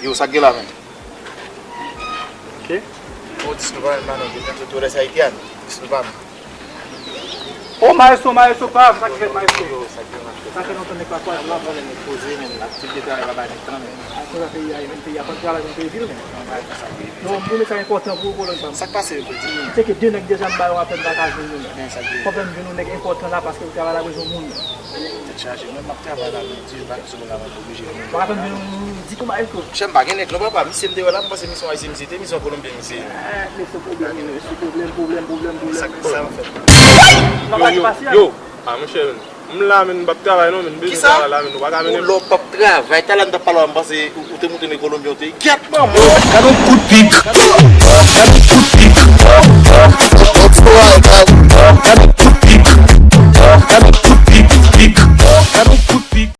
yo sa gela men. Ok. Oh, desculpa, mano, dentro de essa haitiana. Desculpa. Oh, maestro, pá, sabe que é maestro? Sa que não tem para quase lá, vale me cozinha, a atividade vai vai entrar. A coisa que ia controlar não tem filme. Não, não é importante pour le Ça passe petit. C'est que Dieu n'est déjà pas à peine vacances nous. Problème de nous n'est important là parce que le travail là besoin de monde. Charge même ma travail là, Dieu va sur la obligé. Par contre, nous dit comment est-ce que J'aime pas gagner, non pas mission de là, parce que mission ici, mission Colombie ici. mais ce problème. Ça va faire. Yo, monsieur, là men bap travail non men besoin là men pas O lo pap travail, tá lá da paloma, parce que o temo de Colombie, o te. Quieto, mano. Got un coup de pique.